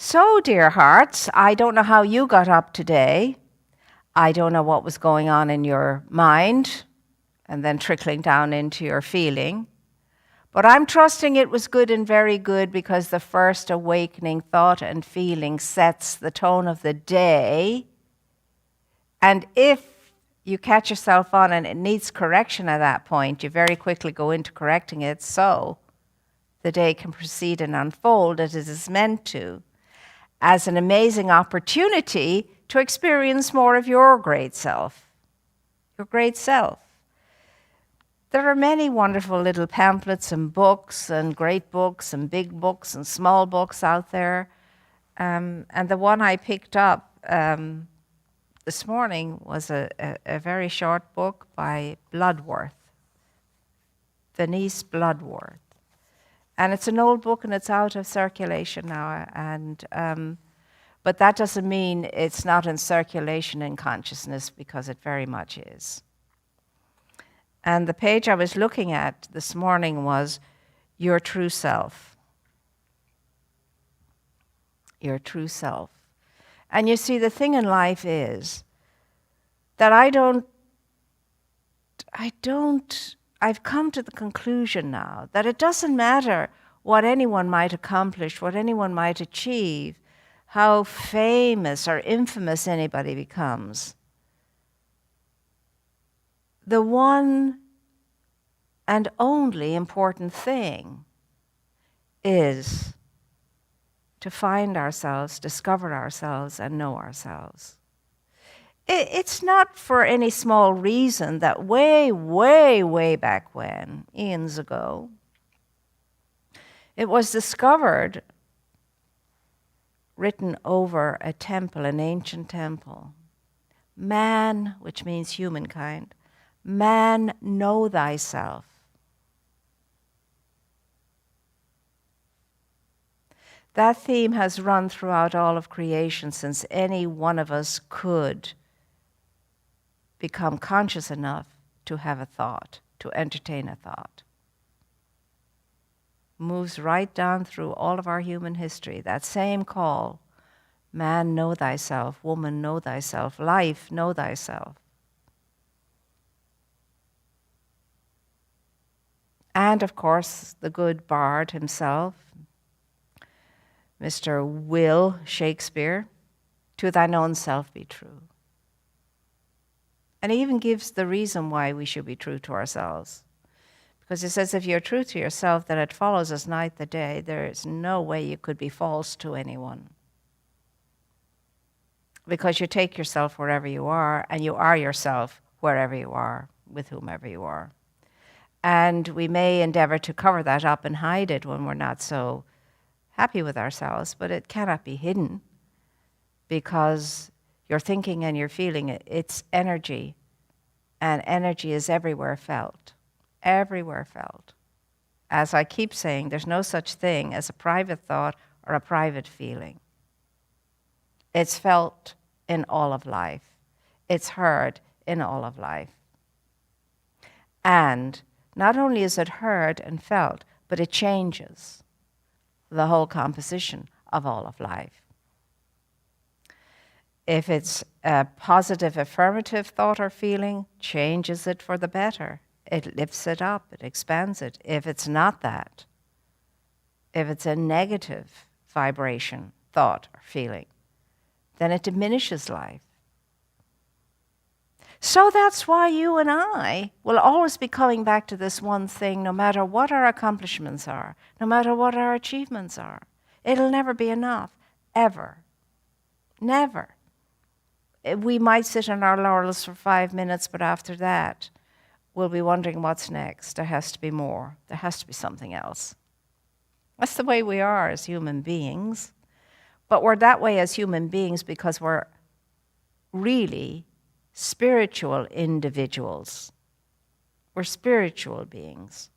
So, dear hearts, I don't know how you got up today. I don't know what was going on in your mind and then trickling down into your feeling. But I'm trusting it was good and very good, because the first awakening thought and feeling sets the tone of the day. And if you catch yourself on and it needs correction at that point, you very quickly go into correcting it so the day can proceed and unfold as it is meant to, as an amazing opportunity to experience more of your great self. Your great self. There are many wonderful little pamphlets and books and great books and big books and small books out there. And the one I picked up this morning was a very short book by Bloodworth, Denise Bloodworth. And it's an old book and it's out of circulation now. But that doesn't mean it's not in circulation in consciousness, because it very much is. And the page I was looking at this morning was Your True Self. Your true self. And you see, the thing in life is that I've come to the conclusion now that it doesn't matter what anyone might accomplish, what anyone might achieve, how famous or infamous anybody becomes. The one and only important thing is to find ourselves, discover ourselves, and know ourselves. It's not for any small reason that way, way, way back when, eons ago, it was discovered, written over a temple, an ancient temple. Man, which means humankind, man, know thyself. That theme has run throughout all of creation since any one of us could become conscious enough to have a thought, to entertain a thought. Moves right down through all of our human history. That same call, man, know thyself, woman, know thyself, life, know thyself. And of course, the good bard himself, Mr. Will Shakespeare, to thine own self be true. And he even gives the reason why we should be true to ourselves. Because he says, if you're true to yourself, then it follows as night the day. There is no way you could be false to anyone. Because you take yourself wherever you are, and you are yourself wherever you are, with whomever you are. And we may endeavor to cover that up and hide it when we're not so happy with ourselves, but it cannot be hidden, because your thinking and your feeling, it's energy, and energy is everywhere felt. Everywhere felt. As I keep saying, there's no such thing as a private thought or a private feeling. It's felt in all of life. It's heard in all of life. And not only is it heard and felt, but it changes the whole composition of all of life. If it's a positive, affirmative thought or feeling, changes it for the better. It lifts it up, it expands it. If it's not that, if it's a negative vibration, thought or feeling, then it diminishes life. So that's why you and I will always be coming back to this one thing, no matter what our accomplishments are, no matter what our achievements are. It'll never be enough, ever. Never. We might sit on our laurels for 5 minutes, but after that, we'll be wondering what's next. There has to be more. There has to be something else. That's the way we are as human beings. But we're that way as human beings because we're really spiritual individuals. We're spiritual beings.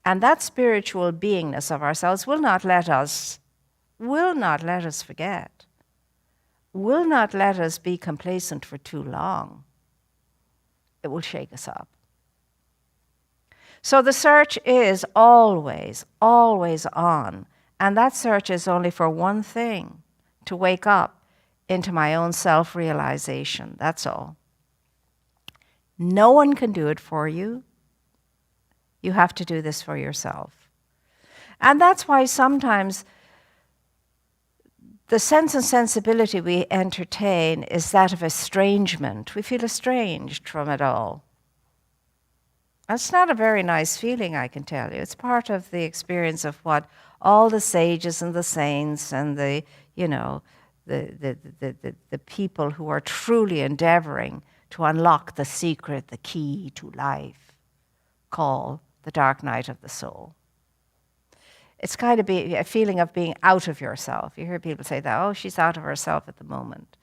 And that spiritual beingness of ourselves will not let us forget, will not let us be complacent for too long. It will shake us up. So the search is always, always on. And that search is only for one thing, to wake up into my own self-realization. That's all. No one can do it for you. You have to do this for yourself. And that's why sometimes the sense and sensibility we entertain is that of estrangement. We feel estranged from it all. That's not a very nice feeling, I can tell you. It's part of the experience of what all the sages and the saints and the people who are truly endeavoring to unlock the secret, the key to life, call the dark night of the soul. It's kind of a feeling of being out of yourself. You hear people say that, oh, she's out of herself at the moment.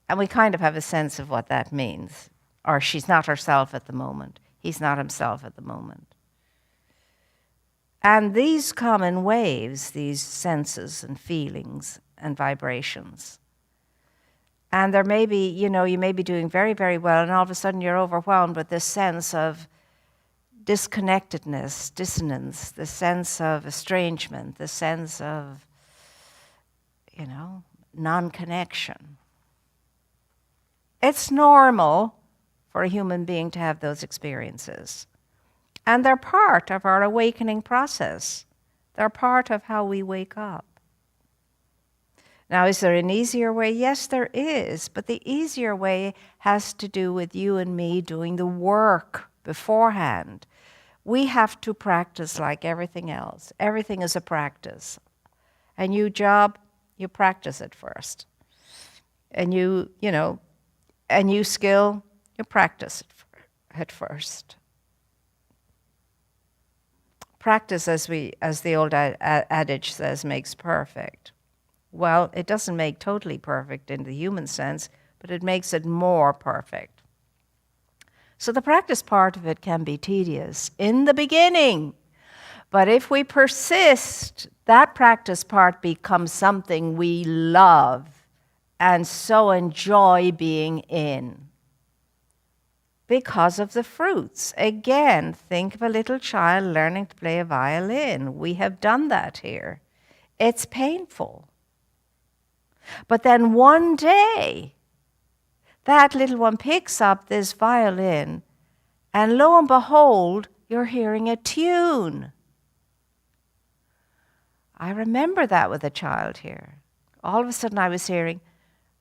And we kind of have a sense of what that means. Or she's not herself at the moment. He's not himself at the moment. And these come in waves, these senses and feelings and vibrations. And there may be, you may be doing very, very well, and all of a sudden you're overwhelmed with this sense of disconnectedness, dissonance, the sense of estrangement, the sense of, non-connection. It's normal for a human being to have those experiences. And they're part of our awakening process. They're part of how we wake up. Now, is there an easier way? Yes, there is. But the easier way has to do with you and me doing the work beforehand. We have to practice like everything else. Everything is a practice. A new job, you practice it first. A new skill, you practice it first. Practice, as the old adage says, makes perfect. Well, it doesn't make totally perfect in the human sense, but it makes it more perfect. So the practice part of it can be tedious in the beginning. But if we persist, that practice part becomes something we love and so enjoy being in. Because of the fruits. Again, think of a little child learning to play a violin. We have done that here. It's painful. But then one day, that little one picks up this violin, and lo and behold, you're hearing a tune. I remember that with a child here. All of a sudden I was hearing,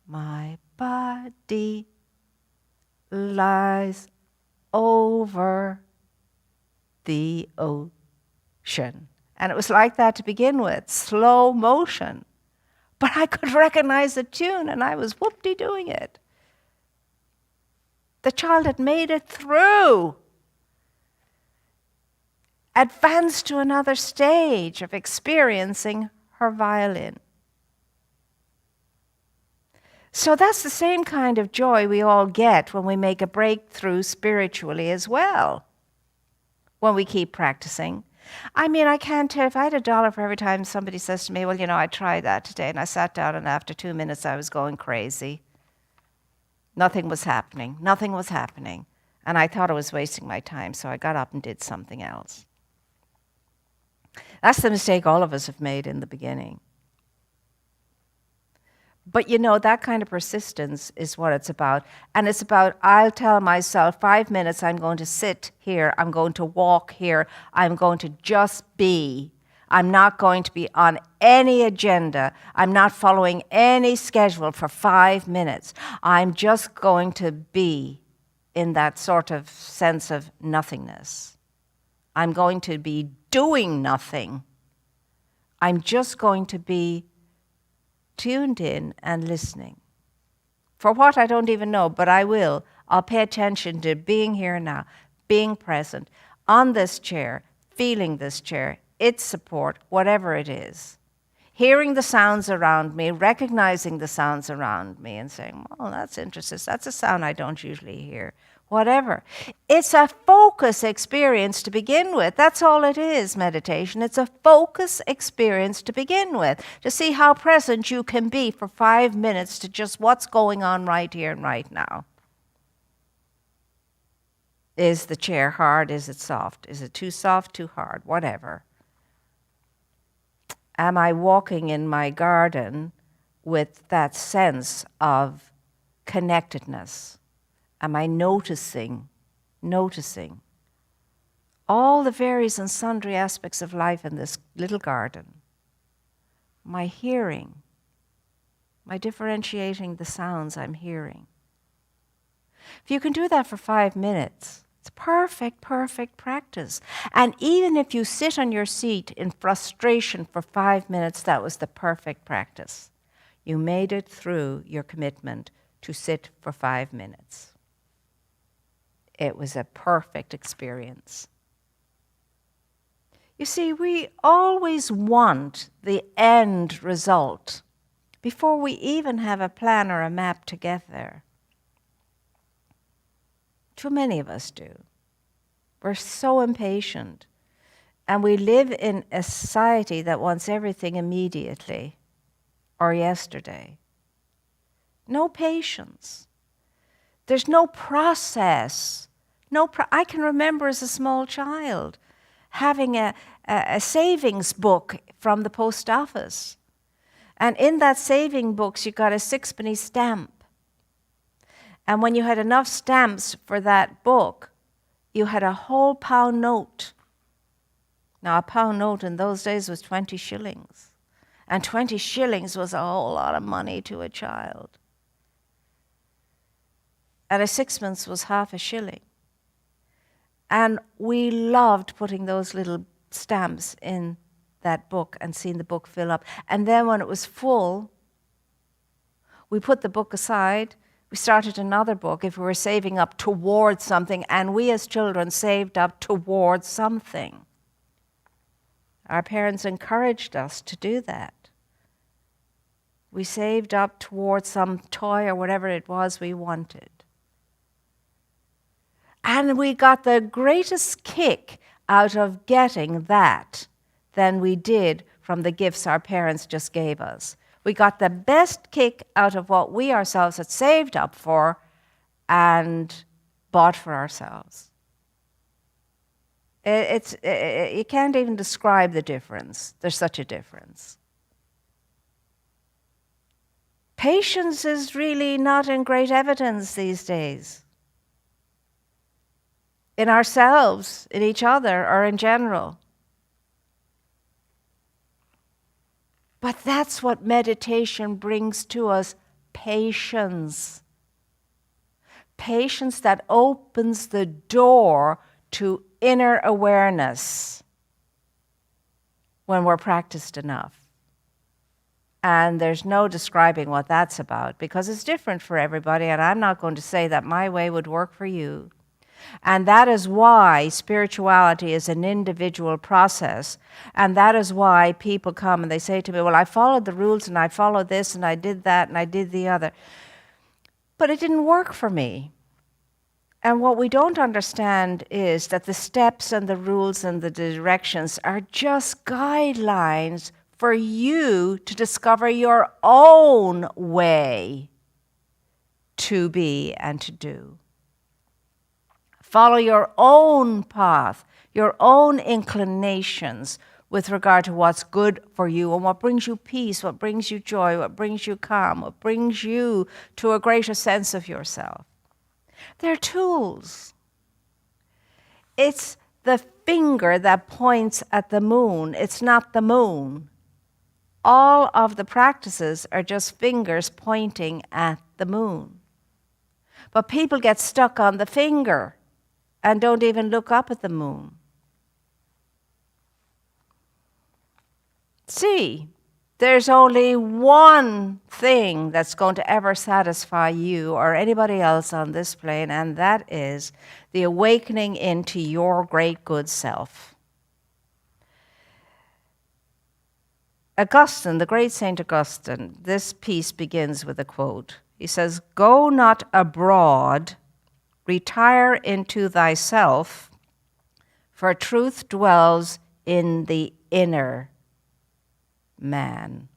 my body lies over the ocean. And it was like that to begin with, slow motion. But I could recognize the tune, and I was whoop-de doing it. The child had made it through, advanced to another stage of experiencing her violin. So that's the same kind of joy we all get when we make a breakthrough spiritually as well, when we keep practicing. I mean, I can't tell, if I had $1 for every time somebody says to me, well, I tried that today, and I sat down, and after 2 minutes I was going crazy. Nothing was happening. And I thought I was wasting my time, so I got up and did something else. That's the mistake all of us have made in the beginning. But that kind of persistence is what it's about. And it's about, I'll tell myself 5 minutes, I'm going to sit here, I'm going to walk here, I'm going to just be. I'm not going to be on any agenda. I'm not following any schedule for 5 minutes. I'm just going to be in that sort of sense of nothingness. I'm going to be doing nothing. I'm just going to be tuned in and listening. For what, I don't even know, but I will. I'll pay attention to being here now, being present, on this chair, feeling this chair, its support, whatever it is. Hearing the sounds around me, recognizing the sounds around me and saying, oh, that's interesting. That's a sound I don't usually hear. Whatever. It's a focus experience to begin with. That's all it is, meditation. It's a focus experience to begin with, to see how present you can be for 5 minutes to just what's going on right here and right now. Is the chair hard? Is it soft? Is it too soft, too hard? Whatever. Am I walking in my garden with that sense of connectedness? Am I noticing all the various and sundry aspects of life in this little garden? My hearing, my differentiating the sounds I'm hearing. If you can do that for 5 minutes, it's perfect practice. And even if you sit on your seat in frustration for 5 minutes, that was the perfect practice. You made it through your commitment to sit for 5 minutes. It was a perfect experience. You see, we always want the end result before we even have a plan or a map to get there. Too many of us do. We're so impatient. And we live in a society that wants everything immediately or yesterday. No patience. There's no process. I can remember as a small child having a savings book from the post office. And in that saving books, you got a 6-penny stamp. And when you had enough stamps for that book, you had a whole pound note. Now, a pound note in those days was 20 shillings. And 20 shillings was a whole lot of money to a child. And a 6pence was half a shilling. And we loved putting those little stamps in that book and seeing the book fill up. And then when it was full, we put the book aside. We started another book if we were saving up towards something, and we as children saved up towards something. Our parents encouraged us to do that. We saved up towards some toy or whatever it was we wanted. And we got the greatest kick out of getting that than we did from the gifts our parents just gave us. We got the best kick out of what we ourselves had saved up for and bought for ourselves. You can't even describe the difference. There's such a difference. Patience is really not in great evidence these days. In ourselves, in each other, or in general. But that's what meditation brings to us, patience. Patience that opens the door to inner awareness when we're practiced enough. And there's no describing what that's about because it's different for everybody, and I'm not going to say that my way would work for you. And that is why spirituality is an individual process. And that is why people come and they say to me, well, I followed the rules and I followed this and I did that and I did the other. But it didn't work for me. And what we don't understand is that the steps and the rules and the directions are just guidelines for you to discover your own way to be and to do. Follow your own path, your own inclinations with regard to what's good for you and what brings you peace, what brings you joy, what brings you calm, what brings you to a greater sense of yourself. They're tools. It's the finger that points at the moon. It's not the moon. All of the practices are just fingers pointing at the moon. But people get stuck on the finger and don't even look up at the moon. See, there's only one thing that's going to ever satisfy you or anybody else on this plane, and that is the awakening into your great good self. Augustine, the great Saint Augustine, this piece begins with a quote. He says, "Go not abroad, retire into thyself, for truth dwells in the inner man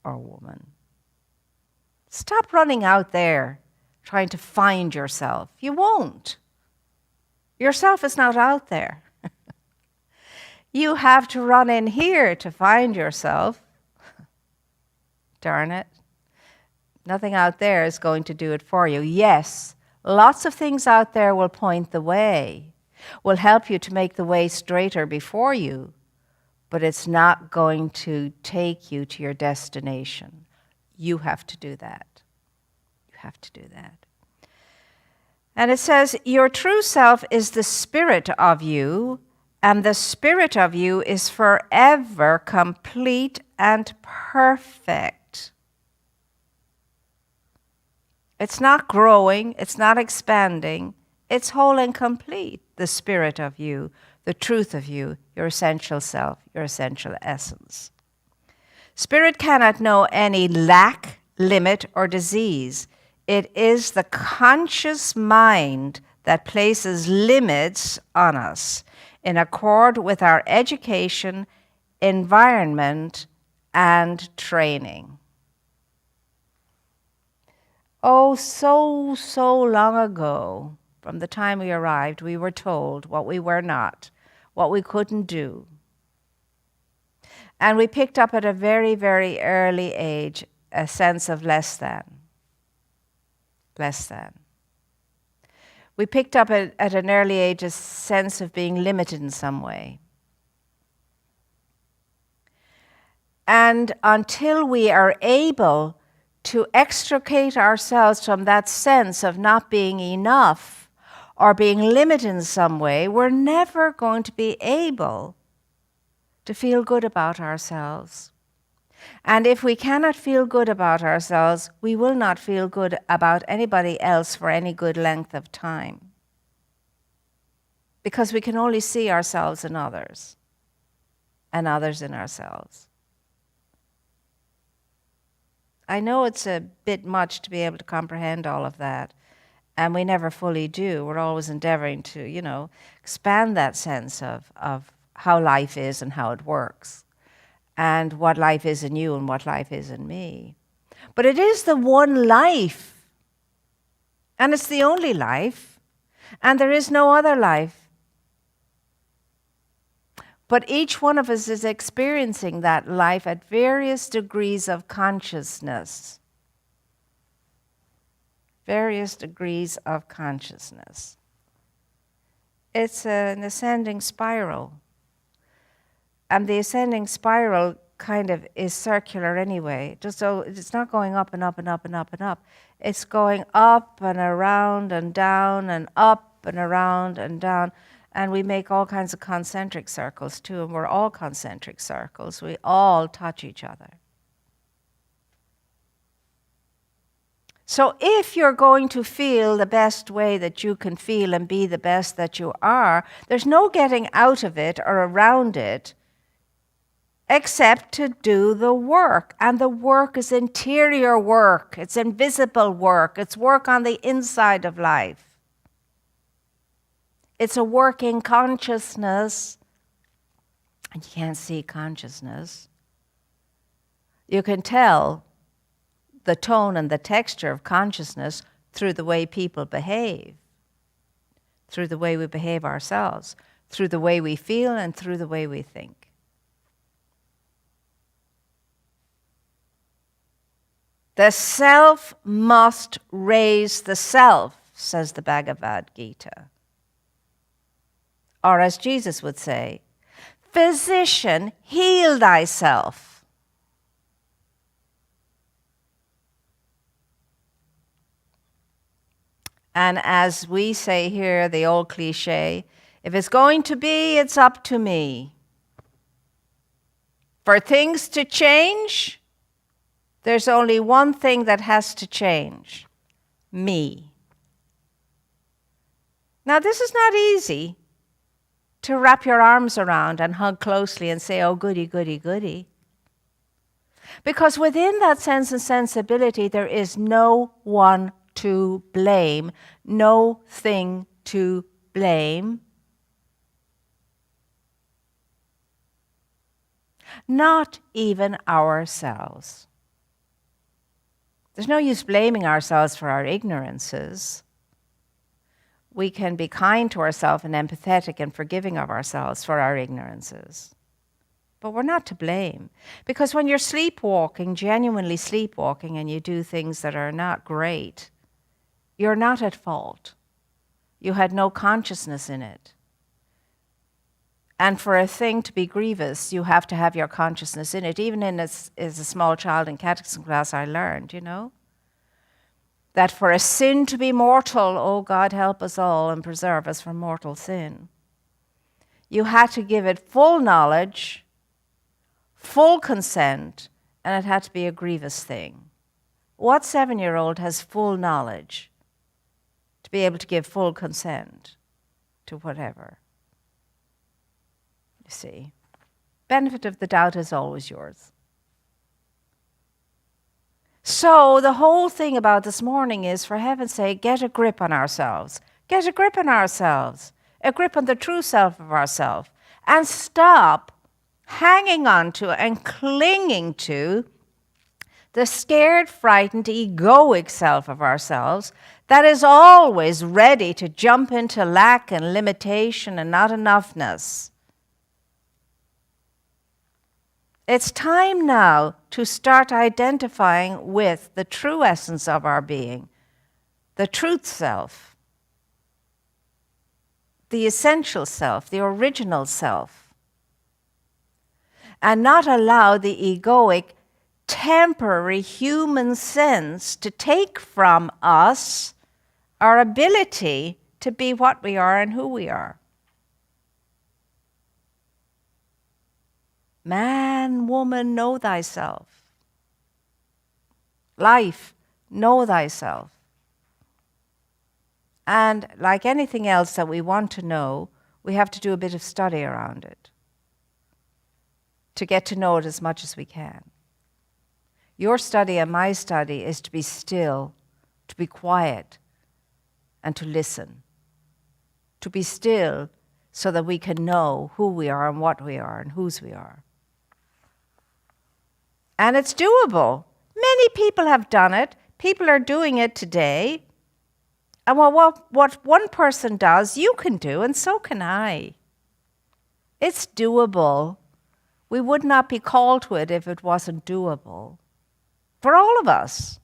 or woman." Stop running out there trying to find yourself. You won't. Yourself is not out there. You have to run in here to find yourself. Darn it. Nothing out there is going to do it for you. Yes, lots of things out there will point the way, will help you to make the way straighter before you, but it's not going to take you to your destination. You have to do that. You have to do that. And it says, your true self is the spirit of you, and the spirit of you is forever complete and perfect. It's not growing, it's not expanding, it's whole and complete, the spirit of you, the truth of you, your essential self, your essential essence. Spirit cannot know any lack, limit, or disease. It is the conscious mind that places limits on us in accord with our education, environment, and training. Oh, so long ago, from the time we arrived, we were told what we were not, what we couldn't do. And we picked up at a very, very early age a sense of less than. Less than. We picked up at an early age a sense of being limited in some way. And until we are able to extricate ourselves from that sense of not being enough or being limited in some way, we're never going to be able to feel good about ourselves. And if we cannot feel good about ourselves, we will not feel good about anybody else for any good length of time. Because we can only see ourselves in others, and others in ourselves. I know it's a bit much to be able to comprehend all of that, and we never fully do. We're always endeavoring to, expand that sense of how life is and how it works, and what life is in you and what life is in me. But it is the one life, and it's the only life, and there is no other life. But each one of us is experiencing that life at various degrees of consciousness. Various degrees of consciousness. It's an ascending spiral. And the ascending spiral kind of is circular anyway. Just so it's not going up and up and up and up and up. It's going up and around and down and up and around and down. And we make all kinds of concentric circles too, and we're all concentric circles. We all touch each other. So if you're going to feel the best way that you can feel and be the best that you are, there's no getting out of it or around it except to do the work. And the work is interior work. It's invisible work. It's work on the inside of life. It's a working consciousness, and you can't see consciousness. You can tell the tone and the texture of consciousness through the way people behave, through the way we behave ourselves, through the way we feel and through the way we think. The self must raise the self, says the Bhagavad Gita. Or as Jesus would say, physician, heal thyself. And as we say here, the old cliche, if it's going to be, it's up to me. For things to change, there's only one thing that has to change: me. Now, this is not easy to wrap your arms around and hug closely and say, oh, goody, goody, goody. Because within that sense and sensibility, there is no one to blame, no thing to blame. Not even ourselves. There's no use blaming ourselves for our ignorances. we can be kind to ourselves and empathetic and forgiving of ourselves for our ignorances. But we're not to blame. Because when you're sleepwalking, genuinely sleepwalking, and you do things that are not great, you're not at fault. You had no consciousness in it. And for a thing to be grievous, you have to have your consciousness in it. Even as a small child in catechism class, I learned, that for a sin to be mortal, oh God help us all and preserve us from mortal sin, you had to give it full knowledge, full consent, and it had to be a grievous thing. What 7-year-old has full knowledge to be able to give full consent to whatever? You see, benefit of the doubt is always yours. So the whole thing about this morning is, for heaven's sake, get a grip on ourselves. Get a grip on ourselves. A grip on the true self of ourselves. And stop hanging on to and clinging to the scared, frightened, egoic self of ourselves that is always ready to jump into lack and limitation and not enoughness. It's time now to start identifying with the true essence of our being, the truth self, the essential self, the original self, and not allow the egoic, temporary human sense to take from us our ability to be what we are and who we are. Man, woman, know thyself. Life, know thyself. And like anything else that we want to know, we have to do a bit of study around it to get to know it as much as we can. Your study and my study is to be still, to be quiet, and to listen. To be still so that we can know who we are and what we are and whose we are. And it's doable. Many people have done it. People are doing it today. And what one person does, you can do, and so can I. It's doable. We would not be called to it if it wasn't doable. For all of us.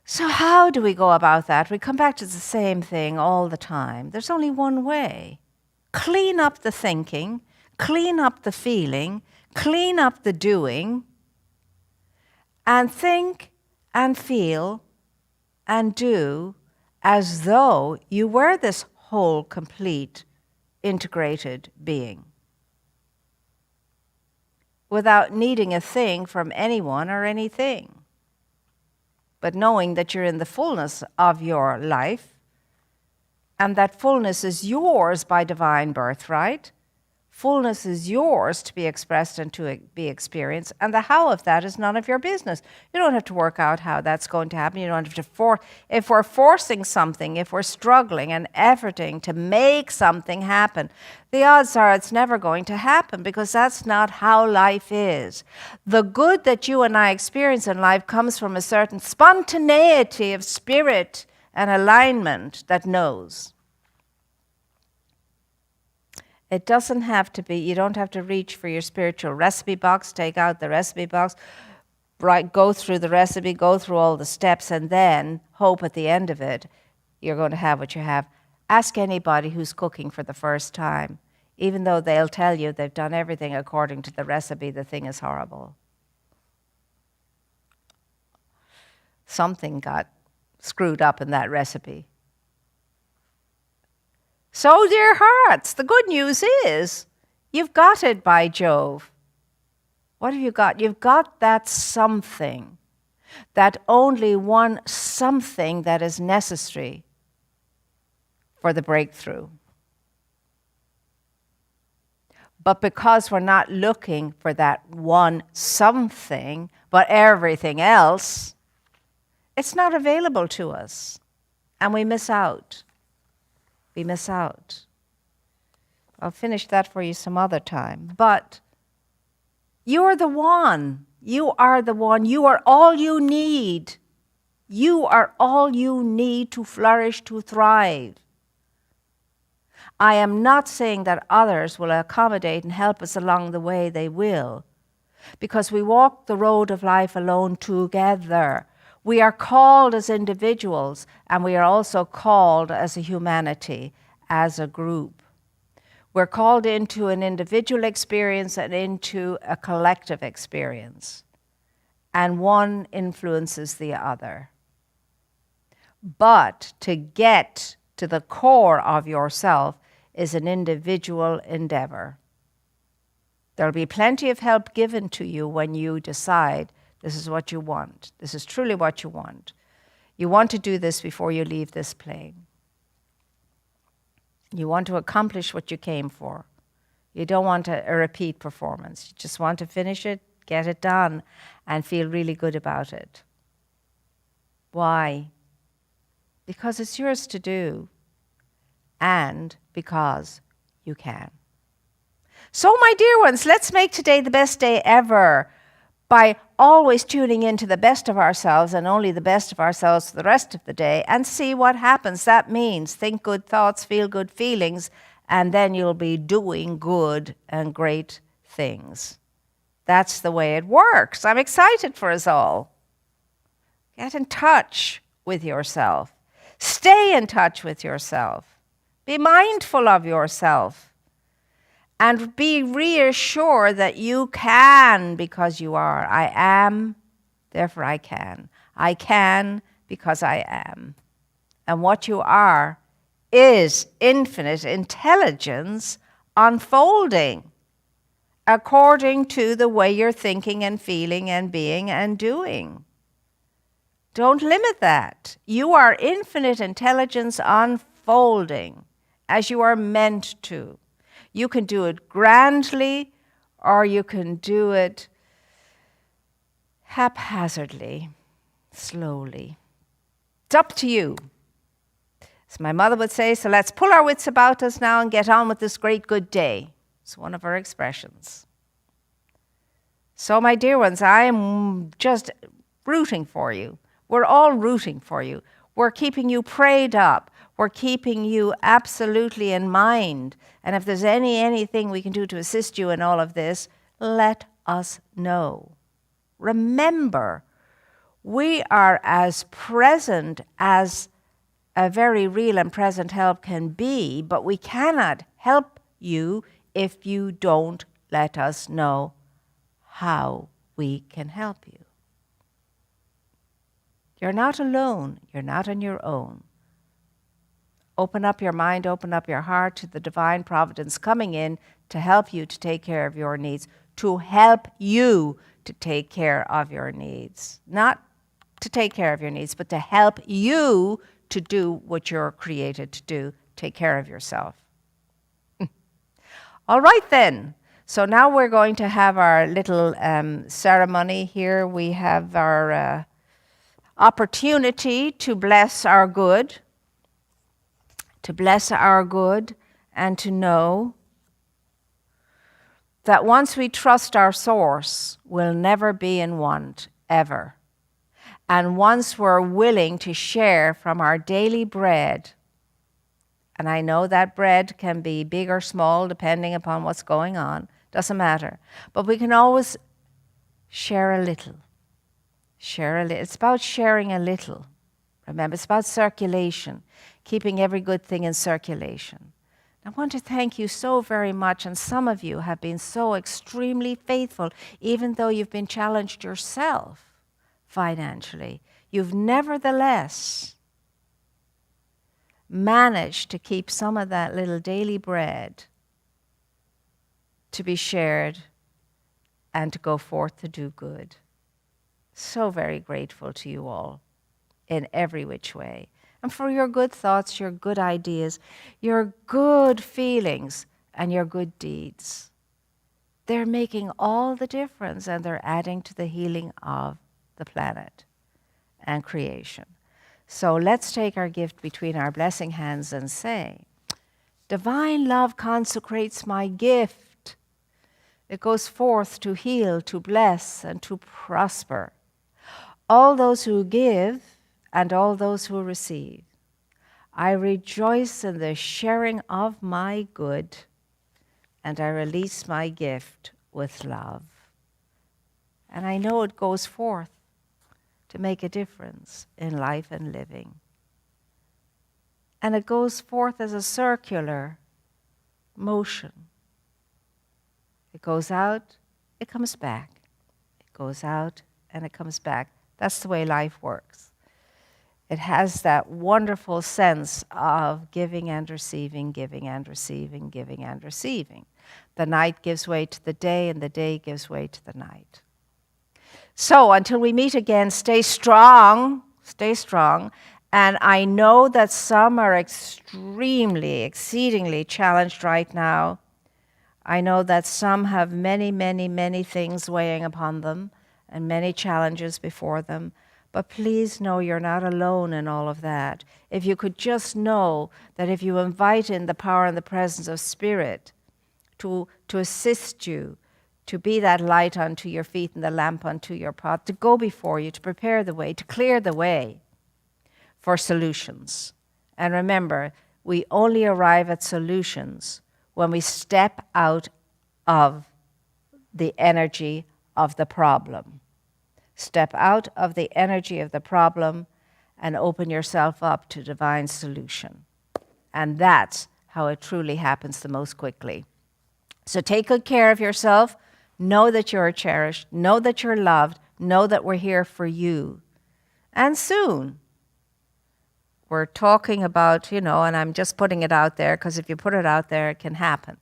So how do we go about that? We come back to the same thing all the time. There's only one way. Clean up the thinking, clean up the feeling, clean up the doing, and think and feel and do as though you were this whole, complete, integrated being, without needing a thing from anyone or anything, but knowing that you're in the fullness of your life, and that fullness is yours by divine birthright. Fullness is yours to be expressed and to be experienced, and the how of that is none of your business. You don't have to work out how that's going to happen. You don't have to if we're forcing something, if we're struggling and efforting to make something happen, the odds are it's never going to happen, because that's not how life is. The good that you and I experience in life comes from a certain spontaneity of spirit and alignment that knows. It doesn't have to be, you don't have to reach for your spiritual recipe box, take out the recipe box, go through the recipe, go through all the steps, and then hope at the end of it you're going to have what you have. Ask anybody who's cooking for the first time. Even though they'll tell you they've done everything according to the recipe, the thing is horrible. Something got screwed up in that recipe. So, dear hearts, the good news is you've got it, by Jove. What have you got? You've got that something, that only one something that is necessary for the breakthrough. But because we're not looking for that one something, but everything else, it's not available to us, and we miss out. We miss out. I'll finish that for you some other time. But you're the one. You are the one. You are all you need. You are all you need to flourish, to thrive. I am not saying that others will accommodate and help us along the way. They will. Because we walk the road of life alone together. We are called as individuals, and we are also called as a humanity, as a group. We're called into an individual experience and into a collective experience. And one influences the other. But to get to the core of yourself is an individual endeavor. There'll be plenty of help given to you when you decide this is what you want. This is truly what you want. You want to do this before you leave this plane. You want to accomplish what you came for. You don't want a repeat performance. You just want to finish it, get it done, and feel really good about it. Why? Because it's yours to do, and because you can. So, my dear ones, let's make today the best day ever by always tuning into the best of ourselves and only the best of ourselves for the rest of the day and see what happens. That means think good thoughts, feel good feelings, and then you'll be doing good and great things. That's the way it works. I'm excited for us all. Get in touch with yourself. Stay in touch with yourself. Be mindful of yourself. And be reassured that you can because you are. I am, therefore I can. I can because I am. And what you are is infinite intelligence unfolding according to the way you're thinking and feeling and being and doing. Don't limit that. You are infinite intelligence unfolding as you are meant to. You can do it grandly, or you can do it haphazardly, slowly. It's up to you. As my mother would say, so let's pull our wits about us now and get on with this great good day. It's one of her expressions. So, my dear ones, I am just rooting for you. We're all rooting for you. We're keeping you prayed up. We're keeping you absolutely in mind. And if there's anything we can do to assist you in all of this, let us know. Remember, we are as present as a very real and present help can be, but we cannot help you if you don't let us know how we can help you. You're not alone. You're not on your own. Open up your mind, open up your heart to the divine providence coming in to help you to take care of your needs, to help you to take care of your needs. Not to take care of your needs, but to help you to do what you're created to do, take care of yourself. All right then. So now we're going to have our little ceremony here. We have our opportunity to bless our good. To bless our good and to know that once we trust our source, we'll never be in want, ever. And once we're willing to share from our daily bread, and I know that bread can be big or small depending upon what's going on, doesn't matter. But we can always share a little. Share a little. It's about sharing a little. Remember, it's about circulation, keeping every good thing in circulation. I want to thank you so very much, and some of you have been so extremely faithful, even though you've been challenged yourself financially. You've nevertheless managed to keep some of that little daily bread to be shared and to go forth to do good. So very grateful to you all in every which way. And for your good thoughts, your good ideas, your good feelings, and your good deeds. They're making all the difference, and they're adding to the healing of the planet and creation. So let's take our gift between our blessing hands and say, divine love consecrates my gift. It goes forth to heal, to bless, and to prosper. All those who give and all those who receive. I rejoice in the sharing of my good, and I release my gift with love. And I know it goes forth to make a difference in life and living. And it goes forth as a circular motion. It goes out, it comes back. It goes out, and it comes back. That's the way life works. It has that wonderful sense of giving and receiving, giving and receiving, giving and receiving. The night gives way to the day, and the day gives way to the night. So until we meet again, stay strong, stay strong. And I know that some are extremely, exceedingly challenged right now. I know that some have many, many, many things weighing upon them and many challenges before them. But please know you're not alone in all of that. If you could just know that if you invite in the power and the presence of Spirit to assist you, to be that light unto your feet and the lamp unto your path, to go before you, to prepare the way, to clear the way for solutions. And remember, we only arrive at solutions when we step out of the energy of the problem. Step out of the energy of the problem and open yourself up to divine solution. And that's how it truly happens the most quickly. So take good care of yourself. Know that you're cherished. Know that you're loved. Know that we're here for you. And soon, we're talking about, and I'm just putting it out there, because if you put it out there, it can happen.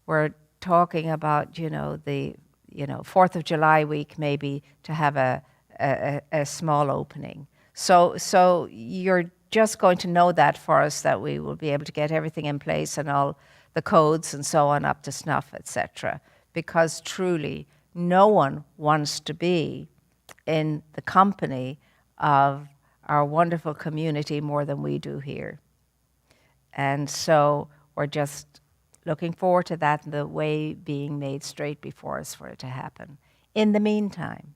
We're talking about, the 4th of July week, maybe, to have a small opening. So you're just going to know that for us, that we will be able to get everything in place and all the codes and so on up to snuff, etc. Because truly, no one wants to be in the company of our wonderful community more than we do here. And so we're just looking forward to that and the way being made straight before us for it to happen. In the meantime,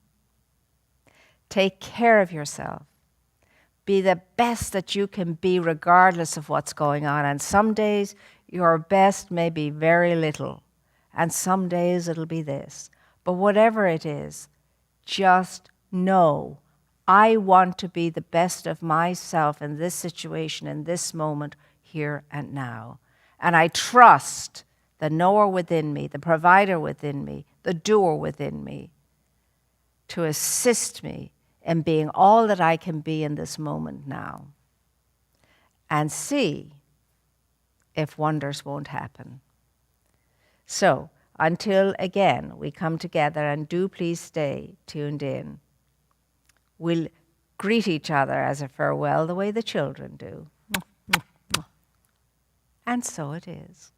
take care of yourself. Be the best that you can be regardless of what's going on. And some days your best may be very little, and some days it'll be this. But whatever it is, just know, I want to be the best of myself in this situation, in this moment, here and now. And I trust the knower within me, the provider within me, the doer within me, to assist me in being all that I can be in this moment now. And see if wonders won't happen. So, until again we come together, and do please stay tuned in. We'll greet each other as a farewell the way the children do. And so it is.